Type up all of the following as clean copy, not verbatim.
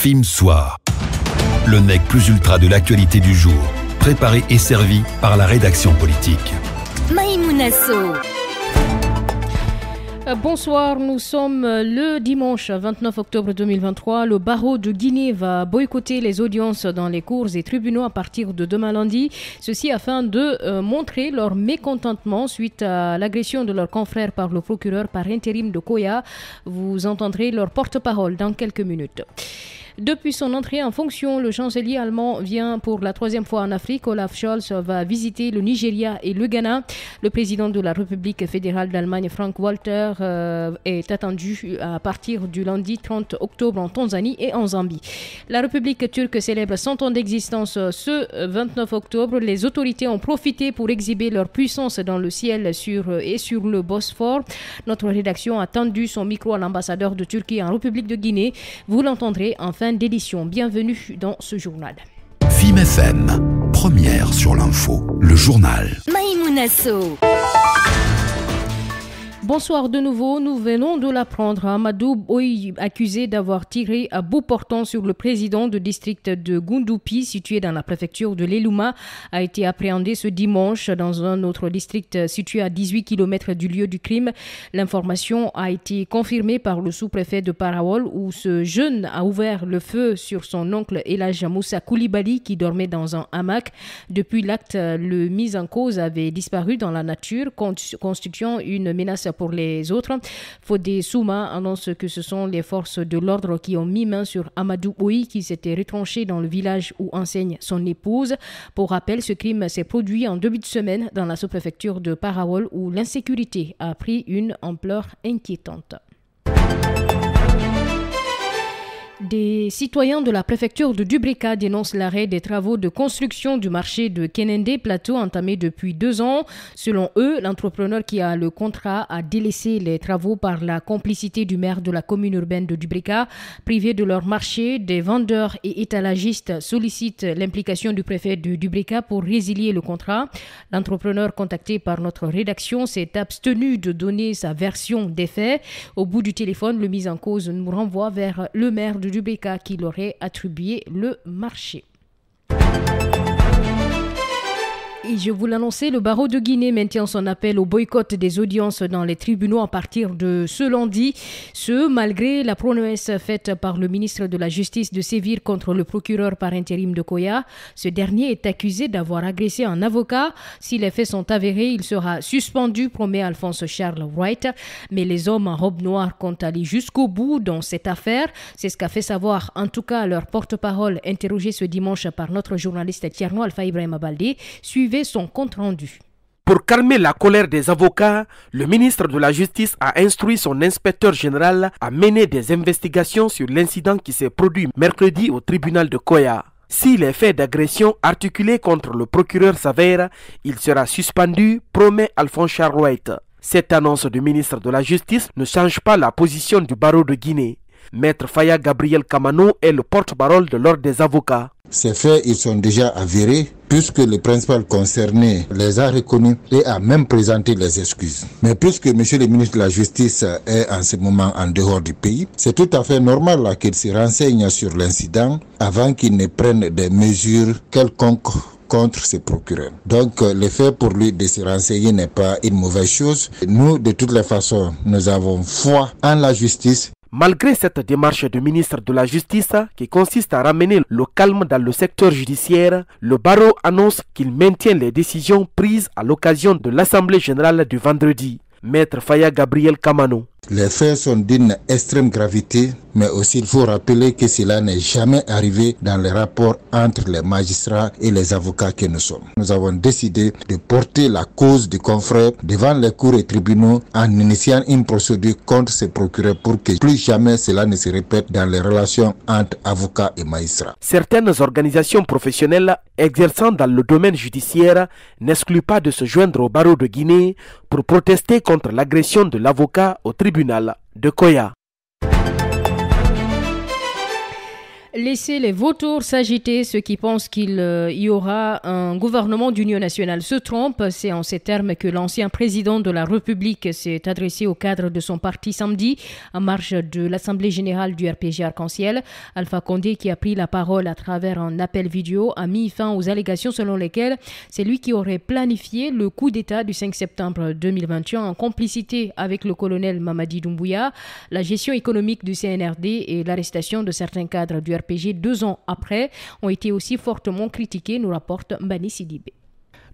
FIM Soir. Le nec plus ultra de l'actualité du jour, préparé et servi par la rédaction politique. Maïmouna Sow. Bonsoir, nous sommes le dimanche 29 octobre 2023. Le barreau de Guinée va boycotter les audiences dans les cours et tribunaux à partir de demain lundi. Ceci afin de montrer leur mécontentement suite à l'agression de leurs confrères par le procureur par intérim de Koya. Vous entendrez leur porte-parole dans quelques minutes. Depuis son entrée en fonction, le chancelier allemand vient pour la troisième fois en Afrique. Olaf Scholz va visiter le Nigeria et le Ghana. Le président de la République fédérale d'Allemagne, Frank-Walter, est attendu à partir du lundi 30 octobre en Tanzanie et en Zambie. La République turque célèbre 100 ans d'existence ce 29 octobre. Les autorités ont profité pour exhiber leur puissance dans le ciel sur le Bosphore. Notre rédaction a tendu son micro à l'ambassadeur de Turquie en République de Guinée. Vous l'entendrez en fin d'édition. Bienvenue dans ce journal. FIM FM, première sur l'info, le journal. Maïmouna Sow. Bonsoir de nouveau, nous venons de l'apprendre. Amadou Boy, accusé d'avoir tiré à bout portant sur le président du district de Goundoupi, situé dans la préfecture de l'Elouma, a été appréhendé ce dimanche dans un autre district situé à 18 km du lieu du crime. L'information a été confirmée par le sous-préfet de Parawol, où ce jeune a ouvert le feu sur son oncle Elhaj Moussa Koulibaly qui dormait dans un hamac. Depuis l'acte, le mis en cause avait disparu dans la nature, constituant une menace pour les autres. Fodé Souma annonce que ce sont les forces de l'ordre qui ont mis main sur Amadou Oui qui s'était retranché dans le village où enseigne son épouse. Pour rappel, ce crime s'est produit en début de semaine dans la sous-préfecture de Parawol où l'insécurité a pris une ampleur inquiétante. Des citoyens de la préfecture de Dubrika dénoncent l'arrêt des travaux de construction du marché de Kenende Plateau entamé depuis 2 ans. Selon eux, l'entrepreneur qui a le contrat a délaissé les travaux par la complicité du maire de la commune urbaine de Dubrika. Privés de leur marché, des vendeurs et étalagistes sollicitent l'implication du préfet de Dubrika pour résilier le contrat. L'entrepreneur contacté par notre rédaction s'est abstenu de donner sa version des faits. Au bout du téléphone, le mis en cause nous renvoie vers le maire de Dubrika qui leur aurait attribué le marché. Et je vous l'annonçais, le barreau de Guinée maintient son appel au boycott des audiences dans les tribunaux à partir de ce lundi. Ce, malgré la promesse faite par le ministre de la Justice de sévir contre le procureur par intérim de Koya. Ce dernier est accusé d'avoir agressé un avocat. Si les faits sont avérés, il sera suspendu, promet Alphonse Charles Wright. Mais les hommes en robe noire comptent aller jusqu'au bout dans cette affaire. C'est ce qu'a fait savoir, en tout cas, leur porte-parole interrogé ce dimanche par notre journaliste Tierno Alpha Ibrahim Baldé. Suivez son compte rendu. Pour calmer la colère des avocats, le ministre de la Justice a instruit son inspecteur général à mener des investigations sur l'incident qui s'est produit mercredi au tribunal de Koya. Si les faits d'agression articulés contre le procureur s'avèrent, il sera suspendu, promet Alphonse Charles Wright. Cette annonce du ministre de la Justice ne change pas la position du barreau de Guinée. Maître Faya Gabriel Kamano est le porte-parole de l'ordre des avocats. Ces faits, ils sont déjà avérés puisque le principal concerné les a reconnus et a même présenté les excuses. Mais puisque M. le ministre de la Justice est en ce moment en dehors du pays, c'est tout à fait normal qu'il se renseigne sur l'incident avant qu'il ne prenne des mesures quelconques contre ses procureurs. Donc le fait pour lui de se renseigner n'est pas une mauvaise chose. Nous, de toutes les façons, nous avons foi en la justice. Malgré cette démarche du ministre de la Justice qui consiste à ramener le calme dans le secteur judiciaire, le barreau annonce qu'il maintient les décisions prises à l'occasion de l'Assemblée générale du vendredi. Maître Faya Gabriel Kamano. Les faits sont d'une extrême gravité, mais aussi il faut rappeler que cela n'est jamais arrivé dans les rapports entre les magistrats et les avocats que nous sommes. Nous avons décidé de porter la cause du confrère devant les cours et tribunaux en initiant une procédure contre ces procureurs pour que plus jamais cela ne se répète dans les relations entre avocats et magistrats. Certaines organisations professionnelles exerçant dans le domaine judiciaire n'excluent pas de se joindre au barreau de Guinée pour protester contre l'agression de l'avocat au tribunal de Koya. Laisser les vautours s'agiter, ceux qui pensent qu'il y aura un gouvernement d'union nationale se trompent. C'est en ces termes que l'ancien président de la République s'est adressé au cadre de son parti samedi, en marge de l'Assemblée générale du RPG Arc-en-Ciel. Alpha Condé, qui a pris la parole à travers un appel vidéo, a mis fin aux allégations selon lesquelles c'est lui qui aurait planifié le coup d'État du 5 septembre 2021 en complicité avec le colonel Mamadi Doumbouya, la gestion économique du CNRD et l'arrestation de certains cadres du RPG 2 ans après ont été aussi fortement critiqués, nous rapporte Mbani Sidibé.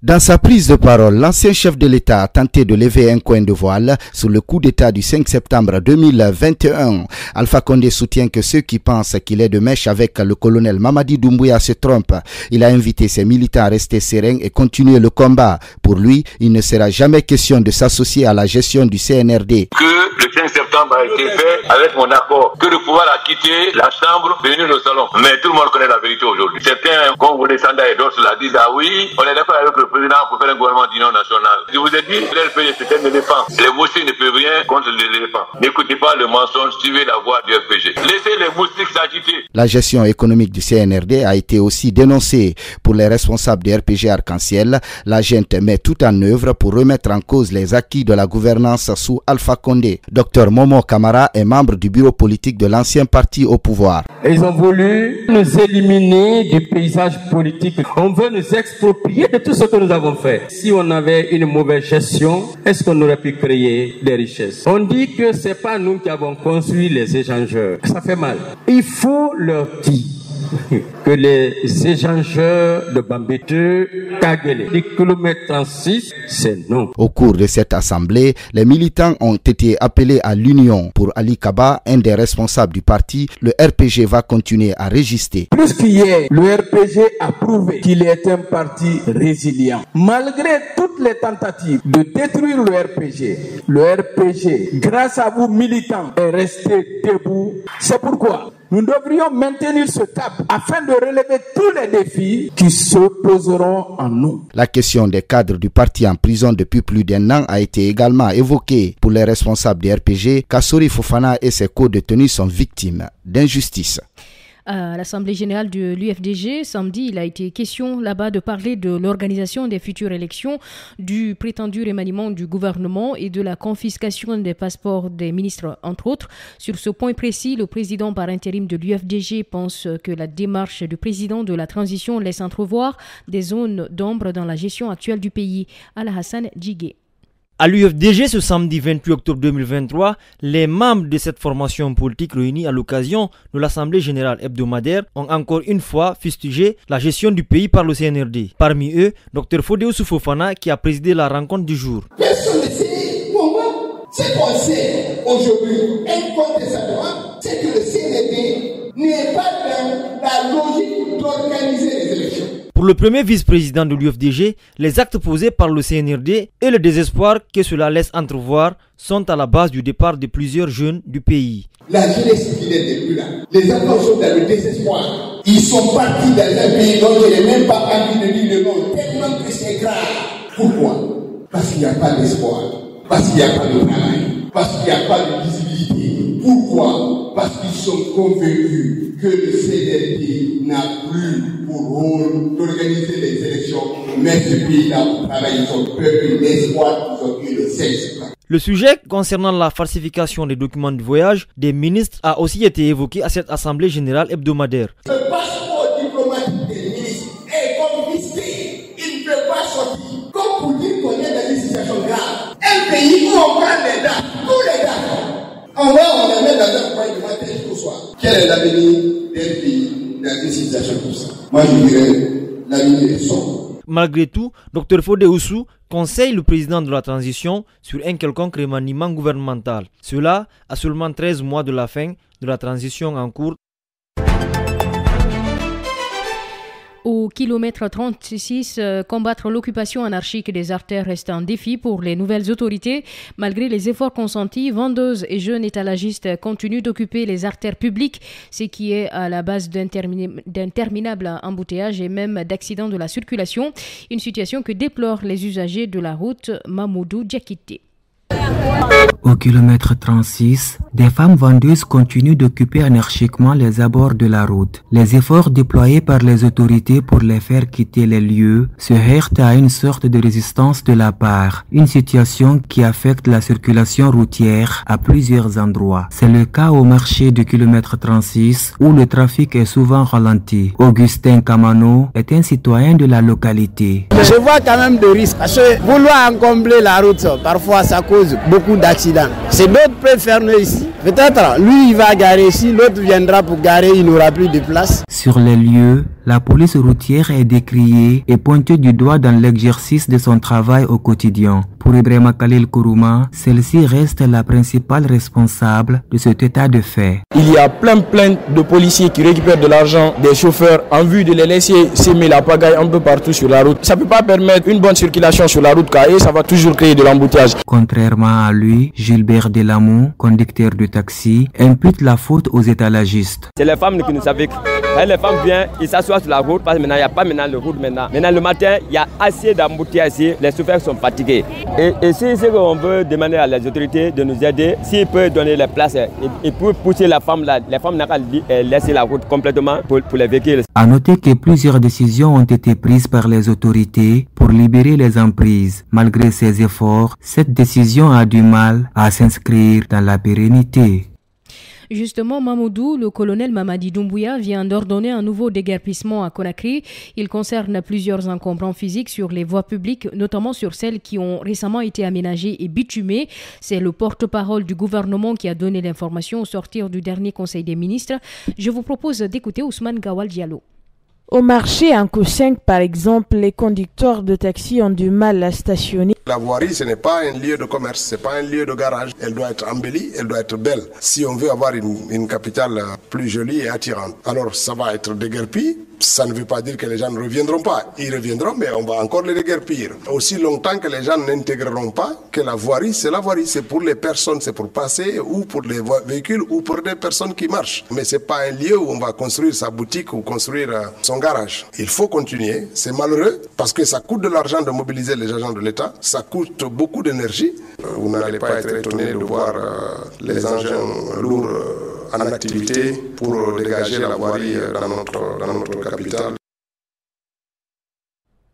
Dans sa prise de parole, l'ancien chef de l'État a tenté de lever un coin de voile sur le coup d'État du 5 septembre 2021. Alpha Condé soutient que ceux qui pensent qu'il est de mèche avec le colonel Mamadi Doumbouya se trompent. Il a invité ses militants à rester sereins et continuer le combat. Pour lui, il ne sera jamais question de s'associer à la gestion du CNRD. Que le 5 septembre a été fait avec mon accord, que le pouvoir a quitté la chambre, venu au salon. Mais tout le monde connaît la vérité aujourd'hui. Certains, quand vous descendez et d'autres la disent, ah oui, on est d'accord avec le président pour faire un gouvernement d'union nationale. Je vous ai dit, l'RPG c'est un éléphant. Les moustiques ne peuvent rien contre les éléphants. N'écoutez pas le mensonge, suivez la voie du RPG. Laissez les moustiques s'agiter. La gestion économique du CNRD a été aussi dénoncée. Pour les responsables du RPG Arc-en-Ciel, la junte met tout en œuvre pour remettre en cause les acquis de la gouvernance sous Alpha Condé. Dr Momo Kamara est membre du bureau politique de l'ancien parti au pouvoir. Ils ont voulu nous éliminer du paysage politique. On veut nous exproprier de tout ce que nous avons fait. Si on avait une mauvaise gestion, est-ce qu'on aurait pu créer des richesses? On dit que c'est pas nous qui avons construit les échangeurs. Ça fait mal. Il faut leur dire que les échangeurs de Bambeteux, Kagele, les kilomètres 36, c'est non. Au cours de cette assemblée, les militants ont été appelés à l'union. Pour Ali Kaba, un des responsables du parti, le RPG va continuer à résister. Plus qu'hier, le RPG a prouvé qu'il est un parti résilient. Malgré toutes les tentatives de détruire le RPG, grâce à vous militants, est resté debout. C'est pourquoi nous devrions maintenir ce cap afin de relever tous les défis qui se poseront en nous. La question des cadres du parti en prison depuis plus d'un an a été également évoquée. Pour les responsables du RPG, Kassori Fofana et ses co-détenus sont victimes d'injustice. À l'Assemblée générale de l'UFDG, samedi, il a été question là-bas de parler de l'organisation des futures élections, du prétendu remaniement du gouvernement et de la confiscation des passeports des ministres, entre autres. Sur ce point précis, le président par intérim de l'UFDG pense que la démarche du président de la transition laisse entrevoir des zones d'ombre dans la gestion actuelle du pays. Al-Hassan Djigé. À l'UFDG, ce samedi 28 octobre 2023, les membres de cette formation politique réunis à l'occasion de l'Assemblée générale hebdomadaire ont encore une fois fustigé la gestion du pays par le CNRD. Parmi eux, Dr Fodé Fofana qui a présidé la rencontre du jour. Personne ne sait comment. Ce qu'on sait aujourd'hui, incontestablement, c'est que le CNRD n'est pas dans la logique d'organiser les élections. Pour le premier vice-président de l'UFDG, les actes posés par le CNRD et le désespoir que cela laisse entrevoir sont à la base du départ de plusieurs jeunes du pays. La jeunesse qui n'est plus là. Les enfants sont dans le désespoir. Ils sont partis dans un pays dont je n'ai même pas envie de dire le nom, tellement que c'est grave. Pourquoi? Parce qu'il n'y a pas d'espoir. Parce qu'il n'y a pas de travail. Parce qu'il n'y a pas de visibilité. Pourquoi? Parce qu'ils sont convaincus que le CNRD n'a plus pour rôle d'organiser les élections, mais ce pays-là pour travailler son peuple, l'espoir qu'ils ont eu le 16 septembre. Le sujet concernant la falsification des documents de voyage des ministres a aussi été évoqué à cette assemblée générale hebdomadaire. Le passeport diplomatique des ministres est confisqué. Il ne peut pas sortir. Comme pour dire qu'on est dans une situation grave. Un pays où on prend les dates, tous les dates. On les met dans un coin du matin jusqu'au soir. Quel est l'avenir d'un pays dans une situation comme ça? Moi je dirais l'avenir est sombre. Malgré tout, Dr Fodé Oussou conseille le président de la transition sur un quelconque remaniement gouvernemental. Cela à seulement 13 mois de la fin de la transition en cours. Au kilomètre 36, combattre l'occupation anarchique des artères reste un défi pour les nouvelles autorités. Malgré les efforts consentis, vendeuses et jeunes étalagistes continuent d'occuper les artères publiques, ce qui est à la base d'interminables embouteillages et même d'accidents de la circulation. Une situation que déplorent les usagers de la route Mamoudou Diakité. Au kilomètre 36, des femmes vendeuses continuent d'occuper anarchiquement les abords de la route. Les efforts déployés par les autorités pour les faire quitter les lieux se heurtent à une sorte de résistance de la part, une situation qui affecte la circulation routière à plusieurs endroits. C'est le cas au marché du kilomètre 36 où le trafic est souvent ralenti. Augustin Kamano est un citoyen de la localité. Je vois quand même des risques parce que vouloir encombrer la route, parfois ça cause beaucoup d'accidents. C'est d'autres peuvent fermer ici. Peut-être lui il va garer ici, l'autre viendra pour garer, il n'aura plus de place. Sur les lieux, la police routière est décriée et pointée du doigt dans l'exercice de son travail au quotidien. Pour Ibrahima Khalil Kourouma, celle-ci reste la principale responsable de cet état de fait. Il y a plein de policiers qui récupèrent de l'argent des chauffeurs en vue de les laisser s'aimer la pagaille un peu partout sur la route. Ça ne peut pas permettre une bonne circulation sur la route car ça va toujours créer de l'embouteillage. Contrairement à lui, Gilbert Delamont, conducteur de taxi, impute la faute aux étalagistes. C'est les femmes qui nous savent. Les femmes viennent, ils s'assoient sur la route parce que maintenant il n'y a pas de route maintenant. Maintenant le matin, il y a assez d'embouteillages ici, les chauffeurs sont fatigués. Et c'est ce qu'on veut demander à les autorités de nous aider, s'ils peuvent donner les places et pour pousser la femme là, les femmes n'ont qu'à laisser la route complètement pour les véhicules. À noter que plusieurs décisions ont été prises par les autorités pour libérer les emprises. Malgré ces efforts, cette décision a du mal à s'inscrire dans la pérennité. Justement, Mamoudou, le colonel Mamadi Doumbouya vient d'ordonner un nouveau déguerpissement à Conakry. Il concerne plusieurs encombrants physiques sur les voies publiques, notamment sur celles qui ont récemment été aménagées et bitumées. C'est le porte-parole du gouvernement qui a donné l'information au sortir du dernier Conseil des ministres. Je vous propose d'écouter Ousmane Gawal Diallo. Au marché en Q5, par exemple, les conducteurs de taxi ont du mal à stationner. La voirie, ce n'est pas un lieu de commerce, ce n'est pas un lieu de garage. Elle doit être embellie, elle doit être belle. Si on veut avoir une capitale plus jolie et attirante, alors ça va être déguerpi. Ça ne veut pas dire que les gens ne reviendront pas. Ils reviendront, mais on va encore les déguerpir. Aussi longtemps que les gens n'intégreront pas que la voirie, c'est pour les personnes, c'est pour passer, ou pour les véhicules, ou pour des personnes qui marchent. Mais ce n'est pas un lieu où on va construire sa boutique ou construire son garage. Il faut continuer. C'est malheureux parce que ça coûte de l'argent de mobiliser les agents de l'État. Ça coûte beaucoup d'énergie. Vous n'allez pas être étonné de voir les engins lourds en activité pour dégager la voirie dans notre capitale.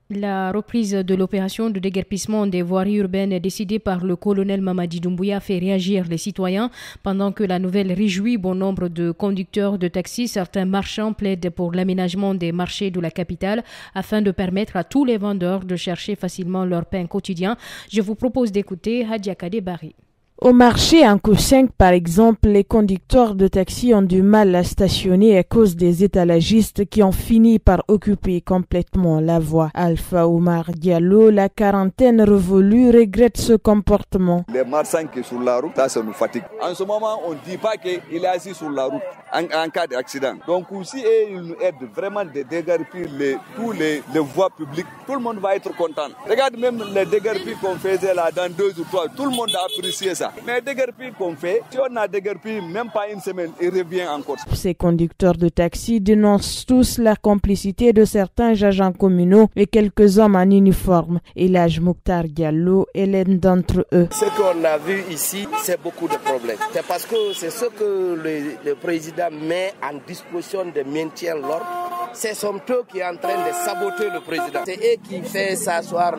La reprise de l'opération de déguerpissement des voiries urbaines décidée par le colonel Mamadi Doumbouya fait réagir les citoyens. Pendant que la nouvelle réjouit bon nombre de conducteurs de taxis, certains marchands plaident pour l'aménagement des marchés de la capitale afin de permettre à tous les vendeurs de chercher facilement leur pain quotidien. Je vous propose d'écouter Hadiakade Bari. Au marché en Q5, par exemple, les conducteurs de taxi ont du mal à stationner à cause des étalagistes qui ont fini par occuper complètement la voie. Alpha Oumar Diallo, la quarantaine révolue, regrette ce comportement. Les marchands qui sont sur la route, ça nous fatigue. En ce moment, on ne dit pas qu'il est assis sur la route en cas d'accident. Donc aussi, ils nous aident vraiment de déguerpir tous les voies publiques. Tout le monde va être content. Regarde même les déguerpis qu'on faisait là dans 2 ou 3, tout le monde a apprécié ça. Mais déguerpi qu'on fait, si on a déguerpi même pas une semaine, il revient encore. Ces conducteurs de taxi dénoncent tous la complicité de certains agents communaux et quelques hommes en uniforme. Elhaj Mokhtar Diallo est l'un d'entre eux. Ce qu'on a vu ici, c'est beaucoup de problèmes. C'est parce que c'est ce que le président met en disposition de maintien de l'ordre. C'est son taux qui est en train de saboter le président. C'est eux qui font s'asseoir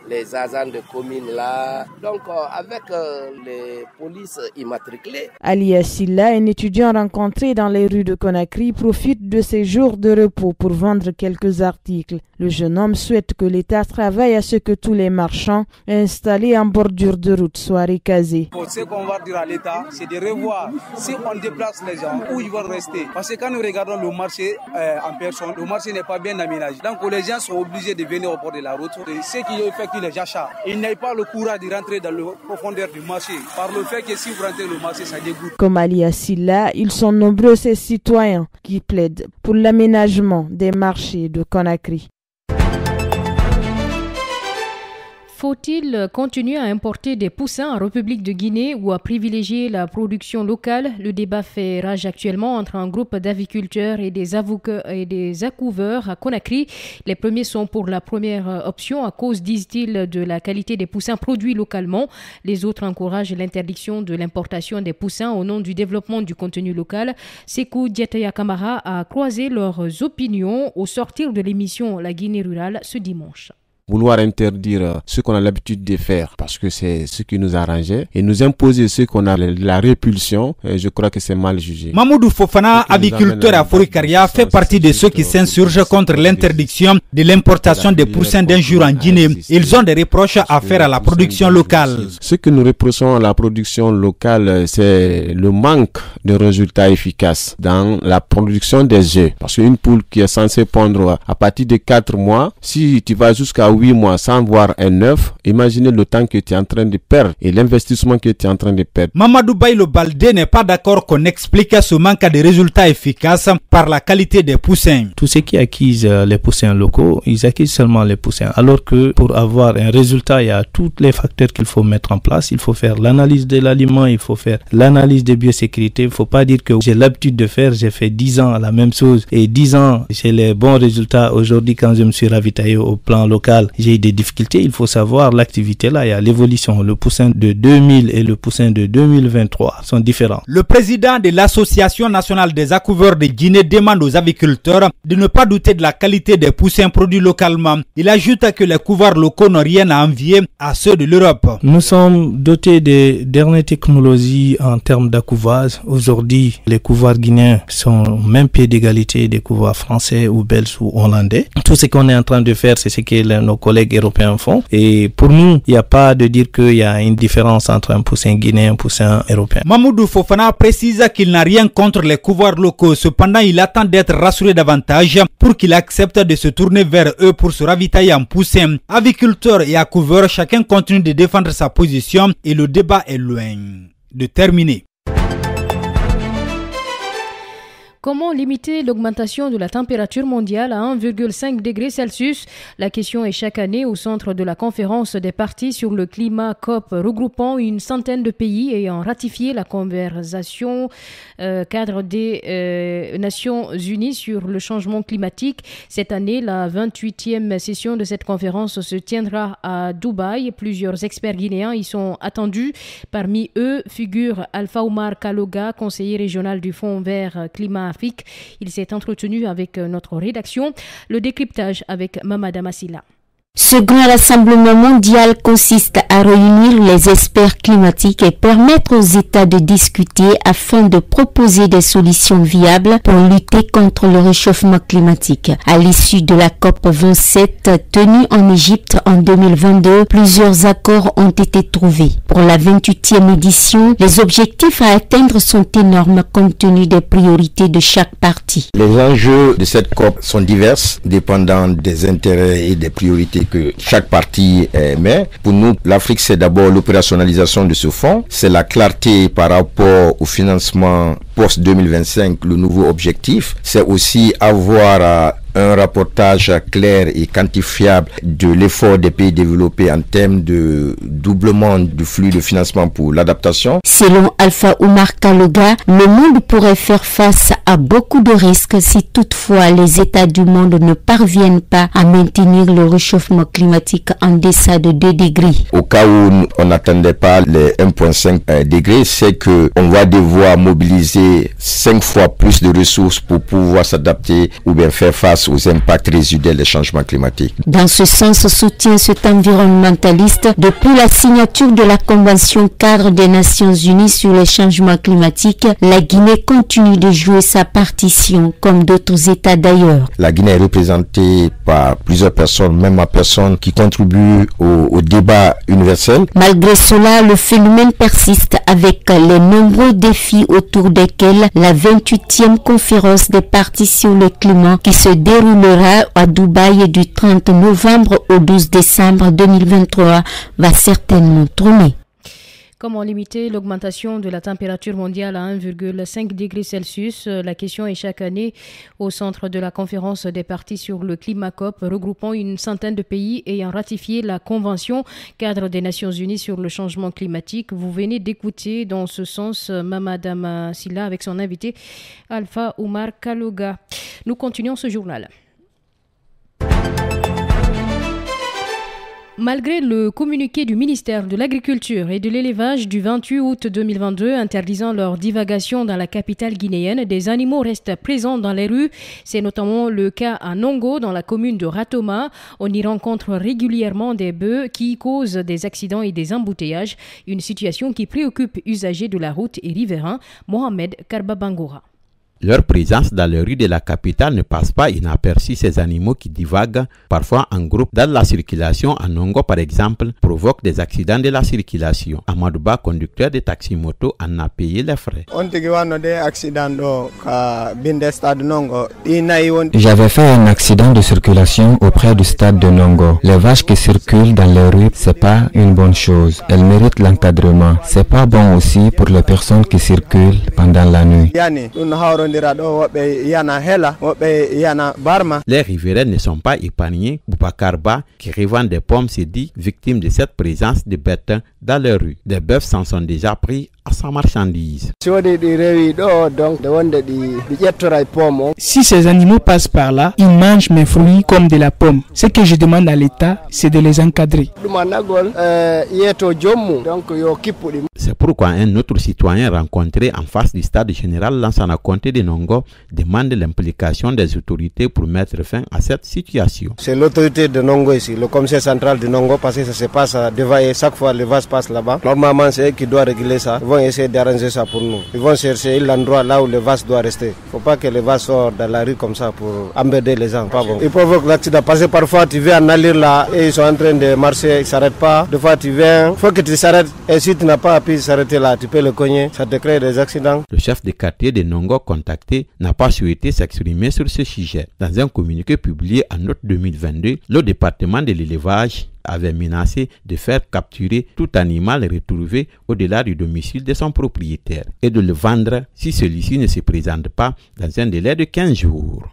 les agents de commune là. Donc avec les polices immatriculées. Ali Silla, un étudiant rencontré dans les rues de Conakry, profite de ses jours de repos pour vendre quelques articles. Le jeune homme souhaite que l'État travaille à ce que tous les marchands installés en bordure de route soient recasés. Ce qu'on va dire à l'État, c'est de revoir si on déplace les gens, où ils vont rester. Parce que quand nous regardons le marché en personne, le marché n'est pas bien aménagé. Donc les gens sont obligés de venir au bord de la route. Ce qui effectue les achats, ils n'ont pas le courage de rentrer dans la profondeur du marché. Par le fait que si vous rentrez le marché, ça dégoûte. Comme Ali Silla, ils sont nombreux ces citoyens qui plaident pour l'aménagement des marchés de Conakry. Faut-il continuer à importer des poussins en République de Guinée ou à privilégier la production locale? Le débat fait rage actuellement entre un groupe d'aviculteurs et des accouveurs à Conakry. Les premiers sont pour la première option à cause, disent-ils, de la qualité des poussins produits localement. Les autres encouragent l'interdiction de l'importation des poussins au nom du développement du contenu local. Sekou Diataya Kamara a croisé leurs opinions au sortir de l'émission La Guinée rurale ce dimanche. Vouloir interdire ce qu'on a l'habitude de faire parce que c'est ce qui nous arrangeait et nous imposer ce qu'on a la répulsion, je crois que c'est mal jugé. Mamoudou Fofana, aviculteur à Forikaria, fait partie de ceux qui s'insurgent contre l'interdiction de l'importation des poussins d'un jour en Guinée. Ils ont des reproches à faire à la production locale. Ce que nous reprochons à la production locale, c'est le manque de résultats efficaces dans la production des œufs. Parce qu'une poule qui est censée pondre à partir de 4 mois, si tu vas jusqu'à 8 mois sans voir un œuf, imaginez le temps que tu es en train de perdre et l'investissement que tu es en train de perdre. Mamadou Baïlo Baldé n'est pas d'accord qu'on explique ce manque de résultats efficaces par la qualité des poussins. Tous ceux qui acquisent les poussins locaux, ils acquisent seulement les poussins. Alors que pour avoir un résultat, il y a tous les facteurs qu'il faut mettre en place. Il faut faire l'analyse de l'aliment, il faut faire l'analyse de biosécurité. Il ne faut pas dire que j'ai l'habitude de faire, j'ai fait 10 ans la même chose et 10 ans j'ai les bons résultats. Aujourd'hui, quand je me suis ravitaillé au plan local, j'ai eu des difficultés. Il faut savoir l'activité là, il y a l'évolution. Le poussin de 2000 et le poussin de 2023 sont différents. Le président de l'Association nationale des accouveurs de Guinée demande aux aviculteurs de ne pas douter de la qualité des poussins produits localement. Il ajoute que les couvards locaux n'ont rien à envier à ceux de l'Europe. Nous sommes dotés des dernières technologies en termes d'accouvage. Aujourd'hui, les couvards guinéens sont au même pied d'égalité des couvards français ou belges ou hollandais. Tout ce qu'on est en train de faire, c'est ce que nos collègues européens font. Et pour nous, il n'y a pas de dire qu'il y a une différence entre un poussin guinéen et un poussin européen. Mamoudou Fofana précise qu'il n'a rien contre les couvards locaux. Cependant, il attend d'être rassuré davantage pour qu'il accepte de se tourner vers eux pour se ravitailler en poussin. Aviculteurs et accouveurs, chacun continue de défendre sa position et le débat est loin de terminer. Comment limiter l'augmentation de la température mondiale à 1,5 degré Celsius? La question est chaque année au centre de la conférence des parties sur le climat COP, regroupant une centaine de pays ayant ratifié la conversation cadre des Nations Unies sur le changement climatique. Cette année, la 28e session de cette conférence se tiendra à Dubaï. Plusieurs experts guinéens y sont attendus. Parmi eux figure Alpha Oumar Kaloga, conseiller régional du Fonds vert climat Afrique. Il s'est entretenu avec notre rédaction. Le décryptage avec Mamada Massila. Ce grand rassemblement mondial consiste à réunir les experts climatiques et permettre aux États de discuter afin de proposer des solutions viables pour lutter contre le réchauffement climatique. À l'issue de la COP27 tenue en Égypte en 2022, plusieurs accords ont été trouvés. Pour la 28e édition, les objectifs à atteindre sont énormes compte tenu des priorités de chaque partie. Les enjeux de cette COP sont divers, dépendant des intérêts et des priorités que chaque partie met. Pour nous, l'Afrique, c'est d'abord l'opérationnalisation de ce fonds, c'est la clarté par rapport au financement post-2025, le nouveau objectif, c'est aussi avoir un rapportage clair et quantifiable de l'effort des pays développés en termes de doublement du flux de financement pour l'adaptation. Selon Alpha Oumar Kaloga, le monde pourrait faire face à beaucoup de risques si toutefois les États du monde ne parviennent pas à maintenir le réchauffement climatique en deçà de 2 degrés. Au cas où on n'attendait pas les 1,5 degrés, c'est qu'on va devoir mobiliser 5 fois plus de ressources pour pouvoir s'adapter ou bien faire face aux impacts résiduels des changements climatiques. Dans ce sens, soutient cet environnementaliste, depuis la signature de la Convention cadre des Nations Unies sur les changements climatiques, la Guinée continue de jouer sa partition, comme d'autres États d'ailleurs. La Guinée est représentée par plusieurs personnes, même à personnes qui contribuent au débat universel. Malgré cela, le phénomène persiste avec les nombreux défis autour desquels la 28e conférence des parties sur le climat qui se déroulera à Dubaï du 30 novembre au 12 décembre 2023 va certainement tourner. Comment limiter l'augmentation de la température mondiale à 1,5 degrés Celsius? La question est chaque année au centre de la conférence des parties sur le climat COP, regroupant une centaine de pays ayant ratifié la Convention cadre des Nations Unies sur le changement climatique. Vous venez d'écouter dans ce sens Mamadama Silla avec son invité Alpha Oumar Kaloga. Nous continuons ce journal. Malgré le communiqué du ministère de l'Agriculture et de l'Élevage du 28 août 2022 interdisant leur divagation dans la capitale guinéenne, des animaux restent présents dans les rues. C'est notamment le cas à Nongo, dans la commune de Ratoma. On y rencontre régulièrement des bœufs qui causent des accidents et des embouteillages, une situation qui préoccupe usagers de la route et riverains. Mohamed Karbabangora. Leur présence dans les rues de la capitale ne passe pas inaperçue. Ces animaux qui divaguent parfois en groupe dans la circulation à Nongo par exemple provoquent des accidents de la circulation. Amadouba, conducteur de taxi-moto, en a payé les frais. J'avais fait un accident de circulation auprès du stade de Nongo. Les vaches qui circulent dans les rues, c'est pas une bonne chose. Elles méritent l'encadrement. C'est pas bon aussi pour les personnes qui circulent pendant la nuit. Les riverains ne sont pas épargnés. Boubacar Ba, qui revend des pommes, s'est dit victime de cette présence de bêtes dans les rues. Des bœufs s'en sont déjà pris à sa marchandise. Si ces animaux passent par là, ils mangent mes fruits comme de la pomme. Ce que je demande à l'État, c'est de les encadrer. C'est pourquoi un autre citoyen rencontré en face du stade général Lansana Conté de Nongo demande l'implication des autorités pour mettre fin à cette situation. C'est l'autorité de Nongo ici, le commissaire central de Nongo, parce que ça se passe devant et chaque fois les vases passent là-bas. Normalement, c'est eux qui doivent réguler ça. Ils vont essayer d'arranger ça pour nous. Ils vont chercher l'endroit là où les vases doivent rester. Il ne faut pas que les vases sortent dans la rue comme ça pour embêter les gens. Pas bon. Ils provoquent l'accident parce que parfois tu viens en aller là et ils sont en train de marcher, ils ne s'arrêtent pas. Des fois tu viens, il faut que tu s'arrêtes et si tu n'as pas pu s'arrêter là, tu peux le cogner, ça te crée des accidents. Le chef de quartier de Nongo contacté n'a pas souhaité s'exprimer sur ce sujet. Dans un communiqué publié en août 2022, le département de l'élevage avait menacé de faire capturer tout animal retrouvé au-delà du domicile de son propriétaire et de le vendre si celui-ci ne se présente pas dans un délai de 15 jours.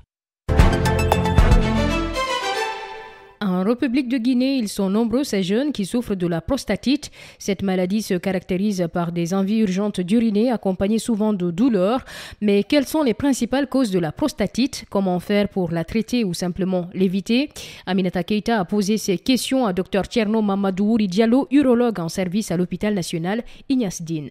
En République de Guinée, ils sont nombreux ces jeunes qui souffrent de la prostatite. Cette maladie se caractérise par des envies urgentes d'uriner accompagnées souvent de douleurs. Mais quelles sont les principales causes de la prostatite? Comment faire pour la traiter ou simplement l'éviter? Aminata Keita a posé ces questions à Dr Tcherno Mamadouri Diallo, urologue en service à l'hôpital national Ignace Dine.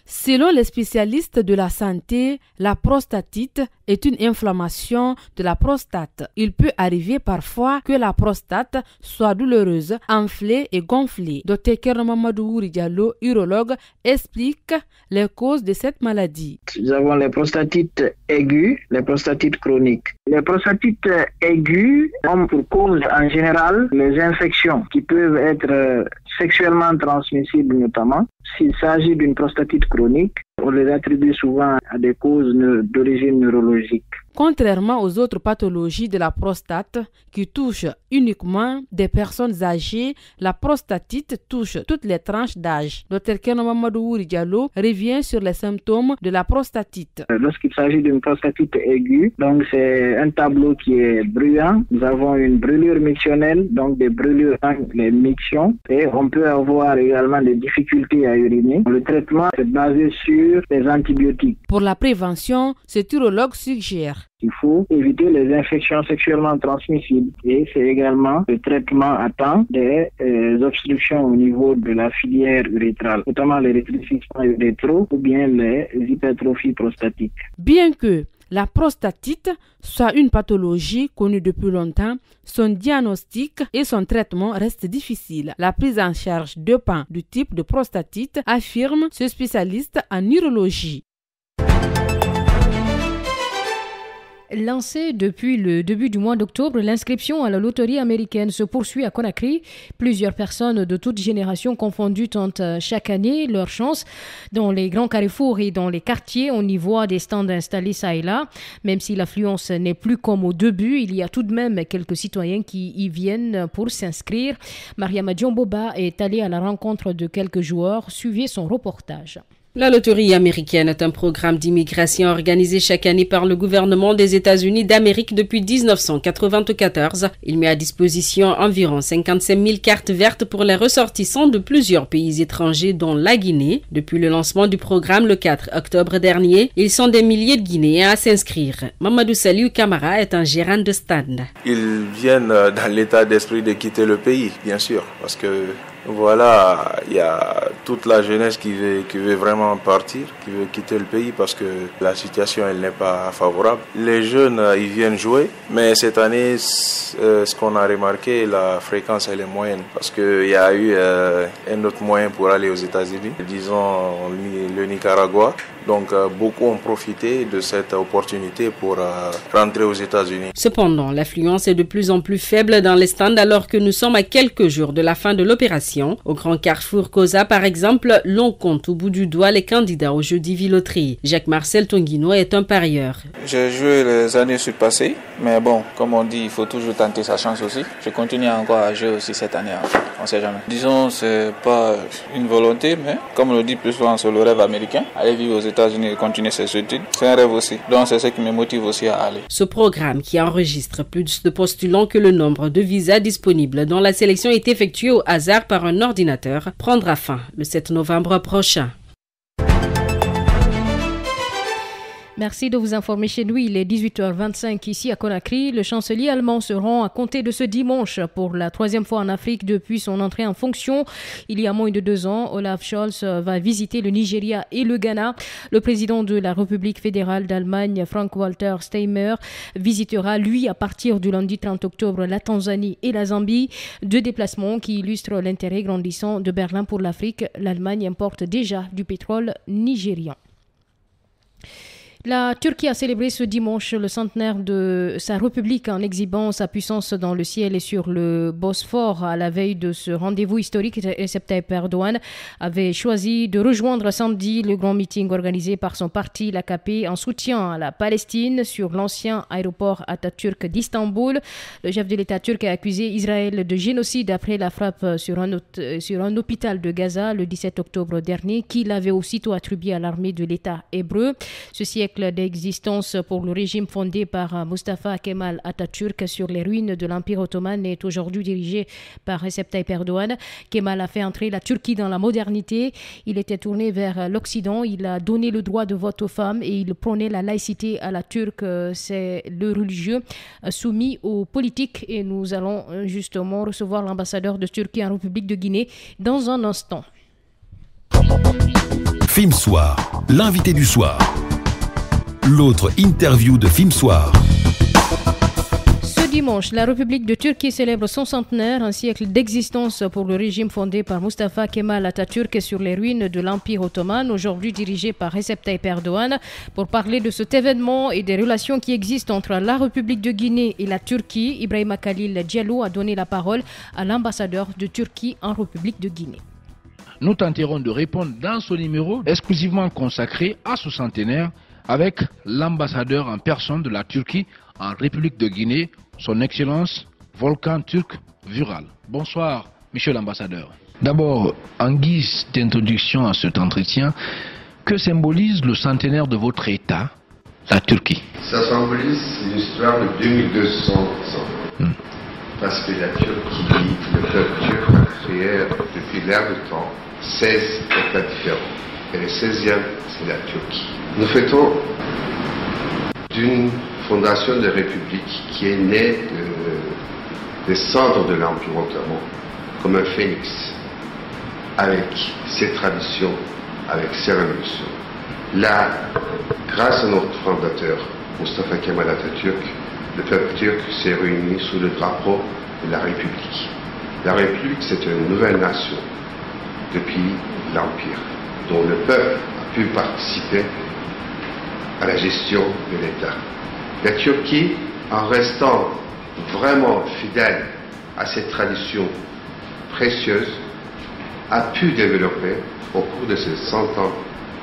Selon les spécialistes de la santé, la prostatite est une inflammation de la prostate. Il peut arriver parfois que la prostate soit douloureuse, enflée et gonflée. Dr Kerno Mamadou Diallo, urologue, explique les causes de cette maladie. Nous avons les prostatites aiguës, les prostatites chroniques. Les prostatites aiguës ont pour cause en général les infections qui peuvent être sexuellement transmissibles notamment. S'il s'agit d'une prostatite chronique, on les attribue souvent à des causes d'origine neurologique. Contrairement aux autres pathologies de la prostate qui touchent uniquement des personnes âgées, la prostatite touche toutes les tranches d'âge. Dr Kerno Mamadou Diallo revient sur les symptômes de la prostatite. Lorsqu'il s'agit d'une prostatite aiguë, donc c'est un tableau qui est brûlant. Nous avons une brûlure mictionnelle, donc des brûlures dans les mictions, et on peut avoir également des difficultés à uriner. Le traitement est basé sur les antibiotiques. Pour la prévention, cet urologue suggère il faut éviter les infections sexuellement transmissibles et c'est également le traitement à temps des obstructions au niveau de la filière urétrale, notamment les rétrécissements urétraux ou bien les hypertrophies prostatiques. Bien que la prostatite soit une pathologie connue depuis longtemps, son diagnostic et son traitement restent difficiles. La prise en charge dépend du type de prostatite, affirme ce spécialiste en urologie. Lancée depuis le début du mois d'octobre, l'inscription à la loterie américaine se poursuit à Conakry. Plusieurs personnes de toutes générations confondues tentent chaque année leur chance dans les grands carrefours et dans les quartiers. On y voit des stands installés ça et là. Même si l'affluence n'est plus comme au début, il y a tout de même quelques citoyens qui y viennent pour s'inscrire. Mariama Diomboba est allée à la rencontre de quelques joueurs. Suivez son reportage. La loterie américaine est un programme d'immigration organisé chaque année par le gouvernement des États-Unis d'Amérique depuis 1994. Il met à disposition environ 55 000 cartes vertes pour les ressortissants de plusieurs pays étrangers dont la Guinée. Depuis le lancement du programme le 4 octobre dernier, ils sont des milliers de Guinéens à s'inscrire. Mamadou Saliou Kamara est un gérant de stand. Ils viennent dans l'état d'esprit de quitter le pays, bien sûr, parce que voilà, il y a toute la jeunesse qui veut vraiment partir, qui veut quitter le pays parce que la situation elle n'est pas favorable. Les jeunes, ils viennent jouer, mais cette année, ce qu'on a remarqué, la fréquence elle est moyenne parce qu'il y a eu un autre moyen pour aller aux États-Unis, disons le Nicaragua. Donc beaucoup ont profité de cette opportunité pour rentrer aux États-Unis. Cependant, l'affluence est de plus en plus faible dans les stands alors que nous sommes à quelques jours de la fin de l'opération. Au Grand Carrefour Cosa, par exemple, l'on compte au bout du doigt les candidats au jeu d'Ivi-Loterie. Jacques-Marcel Tonguino est un parieur. J'ai joué les années surpassées, mais bon, comme on dit, il faut toujours tenter sa chance aussi. Je continue encore à jouer aussi cette année, on ne sait jamais. Disons, c'est pas une volonté, mais comme on le dit plus souvent sur le rêve américain, aller vivre aux États-Unis et continuer ses études, c'est un rêve aussi. Donc c'est ce qui me motive aussi à aller. Ce programme qui enregistre plus de postulants que le nombre de visas disponibles dont la sélection est effectuée au hasard par un ordinateur prendra fin le 7 novembre prochain. Merci de vous informer chez nous. Il est 18h25 ici à Conakry. Le chancelier allemand se rend à compter de ce dimanche pour la troisième fois en Afrique depuis son entrée en fonction. Il y a moins de 2 ans, Olaf Scholz va visiter le Nigeria et le Ghana. Le président de la République fédérale d'Allemagne, Frank-Walter Steinmeier, visitera, lui, à partir du lundi 30 octobre, la Tanzanie et la Zambie. 2 déplacements qui illustrent l'intérêt grandissant de Berlin pour l'Afrique. L'Allemagne importe déjà du pétrole nigérian. La Turquie a célébré ce dimanche le centenaire de sa République en exhibant sa puissance dans le ciel et sur le Bosphore. À la veille de ce rendez-vous historique, Recep Tayyip Erdogan avait choisi de rejoindre samedi le grand meeting organisé par son parti, l'AKP, en soutien à la Palestine sur l'ancien aéroport Atatürk d'Istanbul. Le chef de l'État turc a accusé Israël de génocide après la frappe sur un hôpital de Gaza le 17 octobre dernier, qu'il avait aussitôt attribué à l'armée de l'État hébreu. Ce siècle d'existence pour le régime fondé par Mustafa Kemal Atatürk sur les ruines de l'Empire ottoman est aujourd'hui dirigé par Recep Tayyip Erdogan. Kemal a fait entrer la Turquie dans la modernité. Il était tourné vers l'Occident. Il a donné le droit de vote aux femmes et il prônait la laïcité à la turque. C'est le religieux soumis aux politiques. Et nous allons justement recevoir l'ambassadeur de Turquie en République de Guinée dans un instant. Film Soir, l'invité du soir. L'autre interview de Film Soir. Ce dimanche, la République de Turquie célèbre son centenaire, un siècle d'existence pour le régime fondé par Mustafa Kemal Atatürk sur les ruines de l'Empire ottoman, aujourd'hui dirigé par Recep Tayyip Erdogan. Pour parler de cet événement et des relations qui existent entre la République de Guinée et la Turquie, Ibrahima Khalil Diallo a donné la parole à l'ambassadeur de Turquie en République de Guinée. Nous tenterons de répondre dans ce numéro exclusivement consacré à ce centenaire avec l'ambassadeur en personne de la Turquie en République de Guinée, son Excellence Volkan Türk Vural. Bonsoir, monsieur l'ambassadeur. D'abord, en guise d'introduction à cet entretien, que symbolise le centenaire de votre État, la Turquie? Ça symbolise une histoire de 2200 ans. Parce que la Turquie, le peuple turc a créé depuis l'ère de temps 16 États différents. Et le 16e, c'est la Turquie. Nous fêtons d'une fondation de république qui est née des cendres de l'Empire ottoman, comme un phénix, avec ses traditions, avec ses révolutions. Là, grâce à notre fondateur, Mustafa Kemal Atatürk, le peuple turc s'est réuni sous le drapeau de la République. La République, c'est une nouvelle nation depuis l'Empire, dont le peuple a pu participer à la gestion de l'État. La Turquie, en restant vraiment fidèle à ses traditions précieuses, a pu développer au cours de ces 100 ans,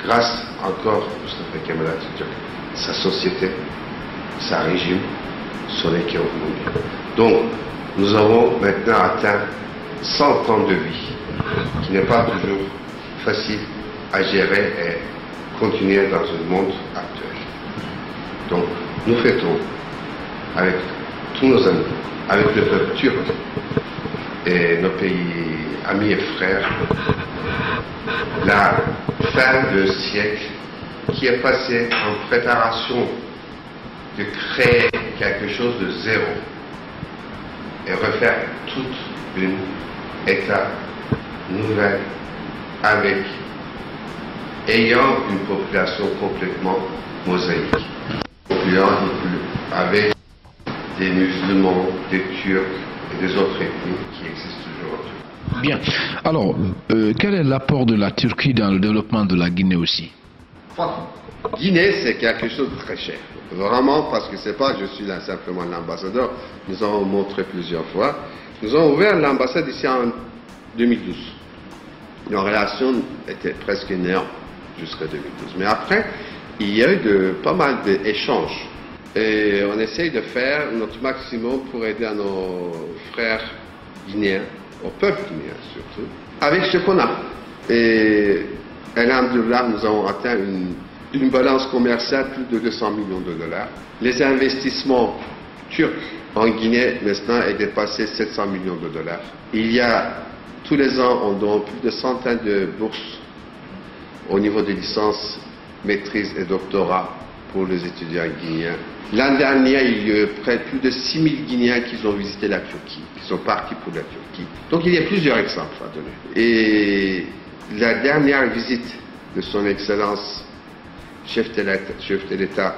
grâce encore à Mustafa Kemal Atatürk, sa société, sa régime, son économie. Donc, nous avons maintenant atteint 100 ans de vie, qui n'est pas toujours facile à gérer et continuer dans un monde actuel. Donc, nous fêtons avec tous nos amis, avec le peuple turc et nos pays amis et frères, la fin de siècle qui est passé en préparation de créer quelque chose de zéro et refaire toute une étape nouvelle ayant une population complètement mosaïque. Avec des musulmans, des Turcs et des autres ethnies qui existent toujours. Bien. Alors, quel est l'apport de la Turquie dans le développement de la Guinée aussi? Guinée, c'est quelque chose de très cher. Vraiment, parce que c'est pas que je suis là simplement l'ambassadeur. Nous avons montré plusieurs fois. Nous avons ouvert l'ambassade ici en 2012. Nos relations étaient presque néantes jusqu'à 2012. Mais après, il y a eu pas mal d'échanges. Et on essaye de faire notre maximum pour aider à nos frères guinéens, au peuple guinéen surtout, avec ce qu'on a. Et alhamdoulilah, nous avons atteint une balance commerciale de plus de 200 millions de dollars. Les investissements turcs en Guinée maintenant est dépassé 700 millions de dollars. Il y a, tous les ans, on donne plus de centaines de bourses au niveau des licences, maîtrise et doctorat pour les étudiants guinéens. L'an dernier, il y a eu plus de 6000 Guinéens qui ont visité la Turquie, qui sont partis pour la Turquie. Donc il y a plusieurs exemples à donner. Et la dernière visite de son Excellence, chef de l'État,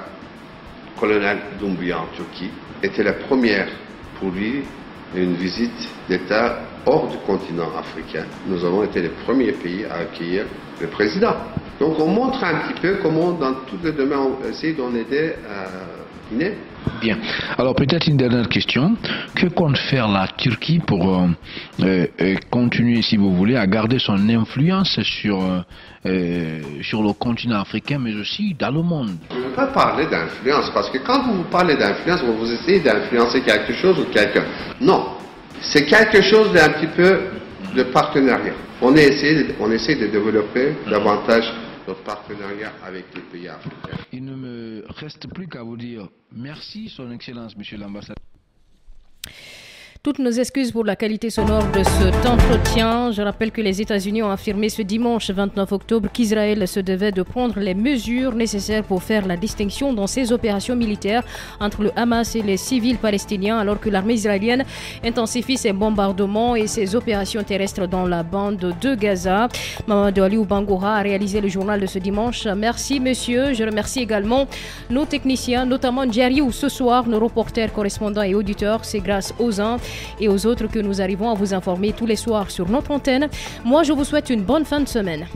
colonel Doumbouya en Turquie, était la première pour lui une visite d'État hors du continent africain. Nous avons été les premiers pays à accueillir le président. Donc on montre un petit peu comment dans tous les domaines on essaie d'en aider à Guinée. Bien. Alors peut-être une dernière question. Que compte faire la Turquie pour continuer, si vous voulez, à garder son influence sur le continent africain, mais aussi dans le monde? Je ne veux pas parler d'influence, parce que quand vous parlez d'influence, vous essayez d'influencer quelque chose ou quelqu'un. Non. C'est quelque chose d'un petit peu de partenariat. On essaie de développer davantage notre partenariat avec les pays africains. Il ne me reste plus qu'à vous dire merci, Son Excellence, Monsieur l'Ambassadeur. Toutes nos excuses pour la qualité sonore de cet entretien. Je rappelle que les États-Unis ont affirmé ce dimanche 29 octobre qu'Israël se devait de prendre les mesures nécessaires pour faire la distinction dans ses opérations militaires entre le Hamas et les civils palestiniens, alors que l'armée israélienne intensifie ses bombardements et ses opérations terrestres dans la bande de Gaza. Mamadou Aliou Bangoura a réalisé le journal de ce dimanche. Merci monsieur. Je remercie également nos techniciens, notamment Djariou ce soir, nos reporters, correspondants et auditeurs. C'est grâce aux uns et aux autres que nous arrivons à vous informer tous les soirs sur notre antenne. Moi, je vous souhaite une bonne fin de semaine.